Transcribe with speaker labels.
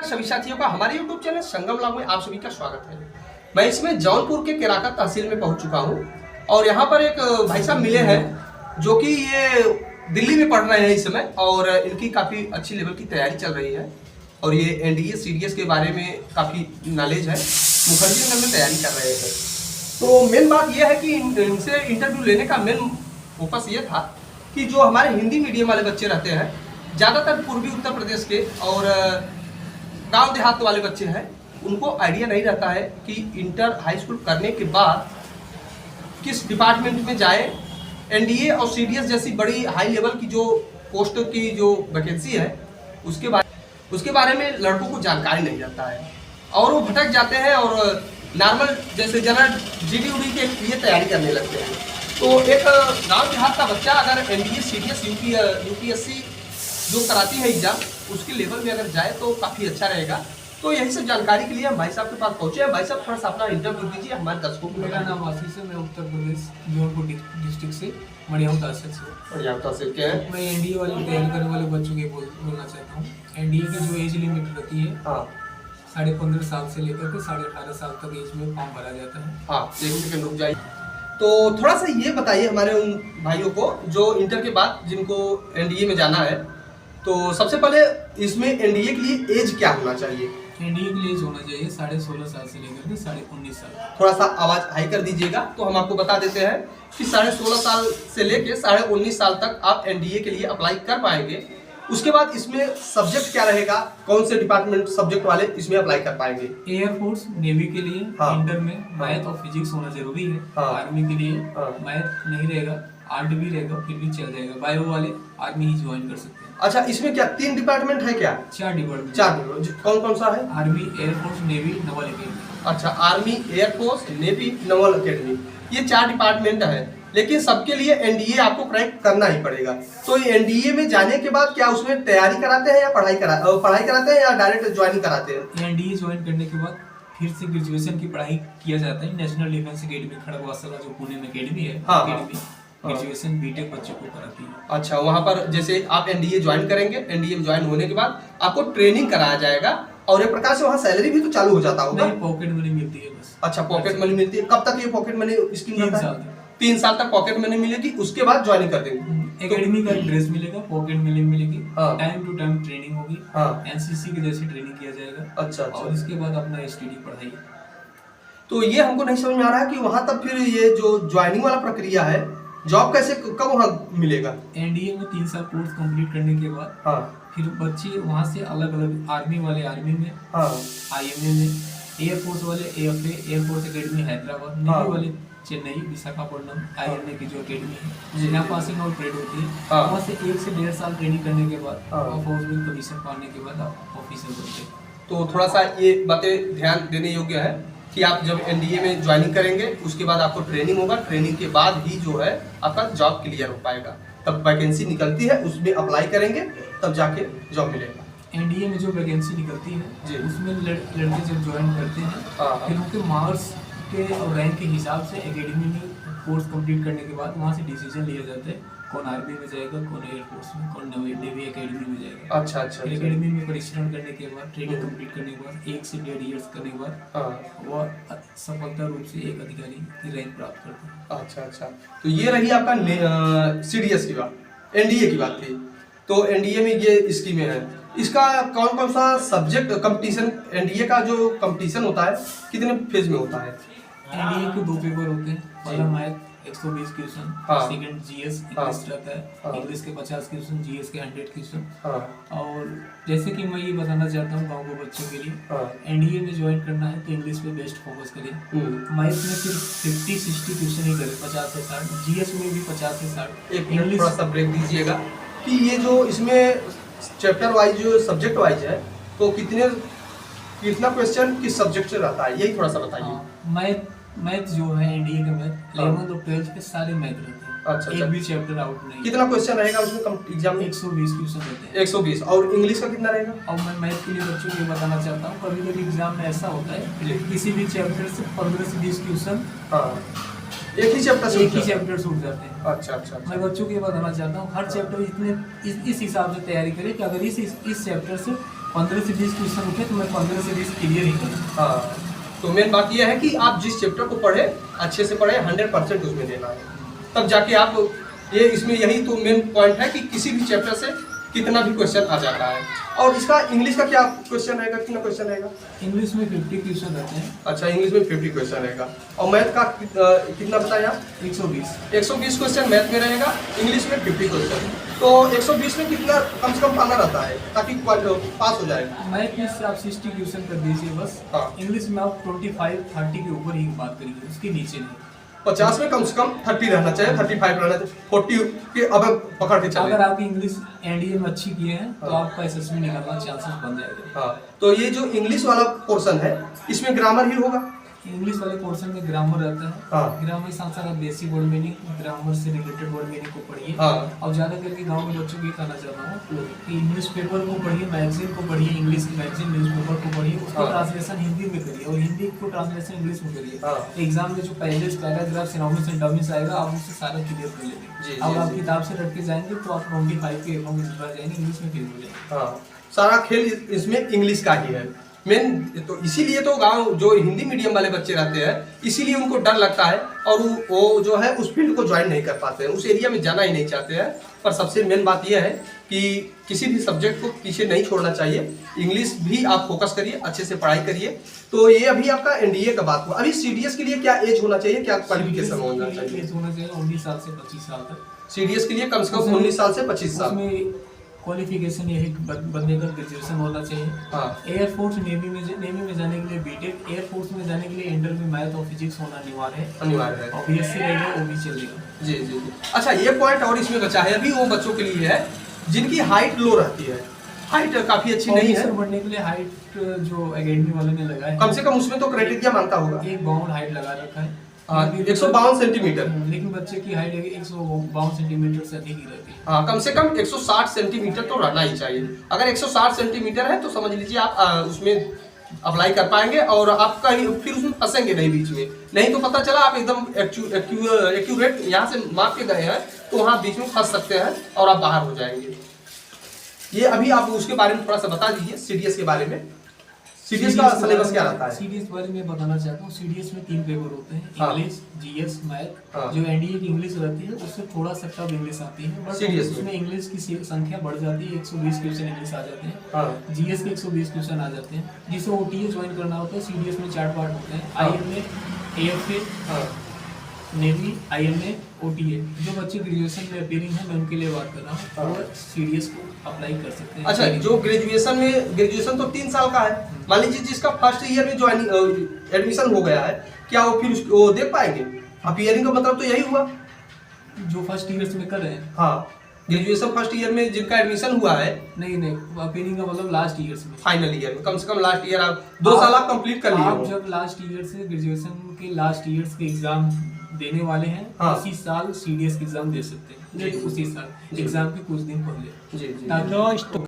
Speaker 1: सभी साथियों का हमारे YouTube चैनल संगम लॉग में आप सभी का स्वागत है। मैं इसमें जौनपुर के केराका तहसील में पहुंच चुका हूं और यहां पर एक भाई साहब मिले हैं जो कि ये दिल्ली में पढ़ रहे हैं इस समय और इनकी काफ़ी अच्छी लेवल की तैयारी चल रही है और ये NDA CDS के बारे में काफ़ी नॉलेज है। मुखर्जी नगर में तैयारी कर रहे हैं। तो मेन बात यह है कि इनसे इंटरव्यू लेने का मेन फोकस ये था कि जो हमारे हिंदी मीडियम वाले बच्चे रहते हैं, ज़्यादातर पूर्वी उत्तर प्रदेश के और गांव देहात वाले बच्चे हैं, उनको आइडिया नहीं रहता है कि इंटर हाई स्कूल करने के बाद किस डिपार्टमेंट में जाए। NDA और CDS जैसी बड़ी हाई लेवल की जो पोस्ट की जो वैकेंसी है उसके बारे में लड़कों को जानकारी नहीं रहता है और वो भटक जाते हैं और नॉर्मल जैसे जनरल GD के लिए तैयारी करने लगते हैं। तो एक गांव देहात का बच्चा अगर NDA CDS UPSC जो कराती है एग्जाम, उसके लेवल में अगर जाए तो काफ़ी अच्छा रहेगा। तो यही सब जानकारी के लिए हम भाई साहब के पास पहुंचे हैं। भाई साहब थोड़ा सा अपना इंटरव्यू दीजिए हमारे दर्शकों को।
Speaker 2: मेरा नाम आशीष है, मैं उत्तर प्रदेश जौनपुर डिस्ट्रिक्ट से मड़ियाऊ तहसील से।
Speaker 1: मड़ियाऊ तहसील के हैं।
Speaker 2: मैं NDA वाले तैयारी करने वाले बच्चों के बोलना चाहता हूँ। NDA की जो एज लिमिट रहती है 15.5 साल से लेकर के 18.5 साल तक एज में फॉर्म भरा जाता है।
Speaker 1: हाँ, 1 सेकंड रुक जाइए। तो थोड़ा सा ये बताइए हमारे उन भाइयों को जो इंटर के बाद जिनको NDA में जाना है, तो सबसे पहले इसमें NDA के लिए एज क्या होना चाहिए?
Speaker 2: NDA के लिए एज होना चाहिए 16.5 साल से लेकर के 19.5 साल।
Speaker 1: थोड़ा सा आवाज़ हाई कर दीजिएगा। तो हम आपको बता देते हैं कि 16.5 साल से लेके 19.5 साल तक आप NDA के लिए अप्लाई कर पाएंगे। उसके बाद इसमें सब्जेक्ट क्या रहेगा, कौन से डिपार्टमेंट सब्जेक्ट वाले इसमें अप्लाई कर पाएंगे?
Speaker 2: एयरफोर्स नेवी के लिए इंटर में मैथ और फिजिक्स होना जरूरी है। आर्मी के लिए मैथ नहीं रहेगा, आर्ट भी रहेगा, फिर भी चल जाएगा। बायो वाले आर्मी ही ज्वाइन कर सकते हैं।
Speaker 1: अच्छा, इसमें क्या 3 डिपार्टमेंट है क्या?
Speaker 2: 4 डिपार्टमेंट।
Speaker 1: 4 डिपार्टमेंट कौन कौन सा है?
Speaker 2: Army, air force, navy, naval academy.
Speaker 1: अच्छा, army, air force, navy, naval academy, ये 4 डिपार्टमेंट है। लेकिन सबके लिए NDA आपको क्रैक करना ही पड़ेगा। तो ये NDA में जाने के बाद क्या उसमें तैयारी कराते हैं या पढ़ाई कराते हैं या डायरेक्ट ज्वाइनिंग कराते हैं?
Speaker 2: NDA ज्वाइन करने के बाद फिर से ग्रेजुएशन की पढ़ाई किया जाता है। नेशनल डिफेंस अकेडमी खड़गवासला जो पुणे में अकेडमी है, अकेडमी ग्रेजुएशन बीटेक बच्चों को कराती है।
Speaker 1: अच्छा, वहाँ पर जैसे आप NDA ज्वाइन करेंगे, NDA में ज्वाइन होने के बाद आपको ट्रेनिंग कराया जाएगा और एक प्रकार से वहाँ सैलरी भी तो चालू हो जाता होगा?
Speaker 2: नहीं, पॉकेट मनी मिलती है बस।
Speaker 1: अच्छा, पॉकेट मनी मिलती है। कब तक ये पॉकेट मनी स्कीम रहता है? 3 साल तक पॉकेट मनी मिलेगी, उसके बाद ज्वाइनिंग कर देंगे।
Speaker 2: एकेडमी का ड्रेस मिलेगा, पॉकेट मनी मिलेगी, टाइम टू टाइम ट्रेनिंग होगी, NCC के जैसे ट्रेनिंग किया जाएगा।
Speaker 1: अच्छा,
Speaker 2: और इसके बाद अपना STD पढ़ाई।
Speaker 1: तो ये हमको नहीं समझ में आ रहा है कि वहाँ तक फिर ये जो ज्वाइनिंग वाला प्रक्रिया है, जॉब कैसे कब वहाँ मिलेगा?
Speaker 2: NDA में 3 साल कोर्स कंप्लीट करने के बाद फिर बच्चे वहाँ से अलग अलग, आर्मी वाले आर्मी में, IMA में, एयरफोर्स वाले AFA air force academy Hyderabad, navy वाले चेन्नई, विशाखापट्टनम, IMA की जो अकेडमी है जहाँ पासिंग आउट परेड होती है, वहाँ से 1 से 1.5 साल ट्रेनिंग करने के बाद फौज में कमीशन पाने के बाद आप ऑफिसर बनते हैं।
Speaker 1: तो थोड़ा सा ये बातें ध्यान देने योग्य है कि आप जब NDA में ज्वाइनिंग करेंगे उसके बाद आपको ट्रेनिंग होगा, ट्रेनिंग के बाद ही जो है आपका जॉब क्लियर हो पाएगा। तब वैकेंसी निकलती है, उसमें अप्लाई करेंगे तब जाके जॉब मिलेगा।
Speaker 2: NDA में जो वैकेंसी निकलती है उसमें लड़के जब ज्वाइन करते हैं फिर उनके मार्क्स के और रैंक के हिसाब से एकेडमी में कोर्स कंप्लीट करने के बाद वहाँ से डिसीजन लिया जाता है कौन आर्मी में जाएगा, कौन एयरफोर्स में, कौन नेवी अकेडमी में जाएगा।
Speaker 1: अच्छा।
Speaker 2: एकेडमी में परिश्रम करने के बाद, ट्रेनिंग कंप्लीट करने के बाद 1 से 1.5 ईयर्स करने के बाद वह सफलता रूप से एक अधिकारी की रैंक प्राप्त करते हैं।
Speaker 1: अच्छा। तो ये रही आपका CDS की बात। NDA की बात थी। तो NDA में ये स्कीमें हैं। इसका कौन कौन सा सब्जेक्ट कंपटीशन, NDA का जो कंपटीशन होता है कितने फेज में होता है?
Speaker 2: NDA के 2 पेपर होते हैं। पहला math 120 question, second GS English रहता है, इंग्लिश के 50 क्वेश्चन, GS के 100 क्वेश्चन। और जैसे कि मैं ये बताना चाहता हूँ गाँव के बच्चों के लिए, NDA में ज्वाइन करना है तो इंग्लिश पे बेस्ट फोकस करिए। मैथ में सिर्फ 50-60 क्वेश्चन ही करें, 50 से 60, GS में भी 50 से 60।
Speaker 1: एक मिनट थोड़ा सा ब्रेक दीजिएगा कि ये जो इसमें चैप्टर वाइज जो सब्जेक्ट वाइज है, तो कितना क्वेश्चन किस सब्जेक्ट से रहता है, यही थोड़ा सा बताइए।
Speaker 2: मैथ जो है NDA का मैथ 11th और 12th के सारे मैथ रहते हैं।
Speaker 1: अच्छा।
Speaker 2: एक भी चैप्टर आउट नहीं।
Speaker 1: कितना क्वेश्चन रहेगा उसमें एग्जाम में?
Speaker 2: 120 क्वेश्चन रहते हैं।
Speaker 1: 120। और इंग्लिश का कितना रहेगा?
Speaker 2: और मैं मैथ के लिए बच्चों को ये बताना चाहता हूँ, कभी कभी एग्जाम में ऐसा होता है किसी भी चैप्टर से 15 से 20 क्वेश्चन
Speaker 1: एक ही चैप्टर से
Speaker 2: छूट जाते हैं।
Speaker 1: अच्छा।
Speaker 2: मैं बच्चों को ये बताना चाहता हूँ हर चैप्टर इस हिसाब से तैयारी करें कि अगर इस चैप्टर से 15 से 20 क्वेश्चन उठे तो मैं 15 से 20 क्लियर ही करूँ।
Speaker 1: हाँ, तो मेन बात यह है कि आप जिस चैप्टर को पढ़े अच्छे से पढ़े, 100% उसमें देना है, तब जाके आप ये इसमें यही तो मेन पॉइंट है कि किसी भी चैप्टर से कितना भी क्वेश्चन आ जाता है। और इसका इंग्लिश का क्या क्वेश्चन रहेगा, कितना क्वेश्चन रहेगा?
Speaker 2: इंग्लिश में 50 क्वेश्चन रहते हैं।
Speaker 1: अच्छा, इंग्लिश में 50 क्वेश्चन रहेगा। और मैथ का कितना बताया? 120 क्वेश्चन मैथ में रहेगा, इंग्लिश में 50 क्वेश्चन। तो 120 में कितना कम से कम पाना रहता है ताकि पास हो जाए?
Speaker 2: मैथ में से आप 60 क्वेश्चन कर दीजिए बस।
Speaker 1: हाँ।
Speaker 2: इंग्लिश में आप 25-30 के ऊपर ही बात करिए, उसके नीचे नहीं।
Speaker 1: 50 में कम से कम 30 रहना चाहिए, 35 रहना चाहिए, 40 के अब पकड़ के चले।
Speaker 2: अगर आप इंग्लिश एनडीए में अच्छी किए हैं तो आपका एसएससी निकालना चांसेस बन जाएगा।
Speaker 1: हाँ, तो ये जो इंग्लिश वाला पोर्शन है इसमें ग्रामर ही होगा?
Speaker 2: इंग्लिश वाले पोर्शन में ग्रामर रहता है।
Speaker 1: हाँ।
Speaker 2: ग्रामर के साथ साथ आप बेसिक वर्ड मीनिंग, ग्रामर से रिलेटेड वर्ड मीनिंग को पढ़िए।
Speaker 1: हाँ।
Speaker 2: और ज़्यादा करके गांव में बच्चों को ये कहना चाहता हूँ कि न्यूज़ पेपर को पढ़िए, मैगजीन को पढ़िए, इंग्लिश की मैगजीन न्यूज़ पेपर को पढ़िए, उसका
Speaker 1: हाँ।
Speaker 2: ट्रांसलेशन हिंदी में करिए और हिंदी को ट्रांसलेशन इंग्लिश में करिए।
Speaker 1: हाँ।
Speaker 2: एग्जाम में जो पैराग्राफ, सिनोनिम्स एंड डमीज आएगा आप उससे सारा क्लियर कर
Speaker 1: जी,
Speaker 2: लेंगे।
Speaker 1: जी,
Speaker 2: अब आप
Speaker 1: जी।
Speaker 2: किताब से रट के जाएंगे तो आप 25 के अकाउंट में रह जाएंगे, इंग्लिश में क्लियर हो जाएंगे।
Speaker 1: हाँ, सारा खेल इसमें इंग्लिश का ही है मेन। तो इसीलिए तो गांव जो हिंदी मीडियम वाले बच्चे रहते हैं, इसीलिए उनको डर लगता है और वो जो है उस फील्ड को ज्वाइन नहीं कर पाते हैं, उस एरिया में जाना ही नहीं चाहते हैं। पर सबसे मेन बात यह है कि किसी भी सब्जेक्ट को पीछे नहीं छोड़ना चाहिए, इंग्लिश भी आप फोकस करिए, अच्छे से पढ़ाई करिए। तो ये अभी आपका एनडीए का बात हुआ। अभी सीडीएस के लिए क्या एज होना चाहिए, क्या क्वालिफिकेशन होना चाहिए?
Speaker 2: 19 साल से 25 साल तक।
Speaker 1: सीडीएस के लिए कम से कम 19 साल से 25 साल।
Speaker 2: क्वालिफिकेशन यही बंदे का ग्रेजुएशन होना चाहिए।
Speaker 1: हाँ।
Speaker 2: एयरफोर्स नेवी में जाने के लिए बीटेक, एयरफोर्स में जाने के लिए इंटर में मैथ और फिजिक्स होना अनिवार्य है। और बीएससी रहेगा वो भी चलेगा।
Speaker 1: जी जी जी। अच्छा, ये पॉइंट और इसमें बचा है अभी वो बच्चों के लिए है जिनकी हाइट लो रहती है, हाइट काफी अच्छी नहीं है।
Speaker 2: बढ़ने के लिए हाइट जो एकेडमी वाले ने लगाया है,
Speaker 1: कम से कम उसमें तो क्राइटेरिया मानता होगा,
Speaker 2: एक बाउंड हाइट लगा रखा है।
Speaker 1: 152 सेंटीमीटर।
Speaker 2: लेकिन बच्चे की हाइट 152 सेंटीमीटर से अधिक ही रहती है।
Speaker 1: हाँ, कम से कम 160 सेंटीमीटर तो रहना ही चाहिए। अगर 160 सेंटीमीटर है तो समझ लीजिए आप उसमें अप्लाई कर पाएंगे और आपका फिर उसमें फंसेंगे नहीं बीच में। नहीं तो पता चला आप एकदम एक्यूरेट यहाँ से माप के गए हैं तो वहाँ बीच में फंस सकते हैं और आप बाहर हो जाएंगे। ये अभी आप उसके बारे में थोड़ा सा बता दीजिए, सीडीएस के बारे में। सीडीएस का सिलेबस क्या रहता है?
Speaker 2: सीडीएस बारे में बताना चाहता हूँ। सीडीएस में 3 पेपर होते हैं,
Speaker 1: हाँ।
Speaker 2: English, GS, math.
Speaker 1: हाँ।
Speaker 2: जो एनडीए की इंग्लिश रहती है उससे थोड़ा सा टफ इंग्लिश आती है, बट
Speaker 1: सीडीएस में
Speaker 2: उसमें इंग्लिश की संख्या बढ़ जाती है, 120 क्वेश्चन इंग्लिश आ जाते हैं।
Speaker 1: हाँ।
Speaker 2: जीएस के 120 क्वेश्चन आ जाते हैं, जिसे ओटीए ज्वाइन करना होता है। सीडीएस में 4 पार्ट होते हैं,
Speaker 1: हाँ।
Speaker 2: IMA, AFA, navy, IMA, OTA. जो बच्चे ग्रेजुएशन में अपीयरिंग है मैं उनके लिए बात कर रहा हूँ, वो सीडीएस को अप्लाई कर सकते हैं।
Speaker 1: अच्छा, जो ग्रेजुएशन तो 3 साल का है, मान लीजिए जिसका फर्स्ट ईयर में ज्वाइन एडमिशन हो गया है, क्या वो फिर उसको देख पाएंगे? अपीयरिंग का मतलब तो यही हुआ
Speaker 2: जो फर्स्ट ईयर में कर रहे हैं।
Speaker 1: हाँ, ग्रेजुएशन फर्स्ट ईयर में जिनका एडमिशन हुआ है।
Speaker 2: नहीं, अपीयरिंग का मतलब लास्ट ईयर में,
Speaker 1: फाइनल ईयर में, कम से कम लास्ट ईयर आप 2 साल आप कंप्लीट कर लिए।
Speaker 2: आप जब लास्ट ईयर से ग्रेजुएशन के लास्ट ईयर्स के एग्जाम देने वाले हैं,
Speaker 1: हाँ।
Speaker 2: उसी साल सीडीएस के एग्जाम दे सकते हैं, उसी साल एग्जाम के कुछ दिन पहले।
Speaker 1: जी जी।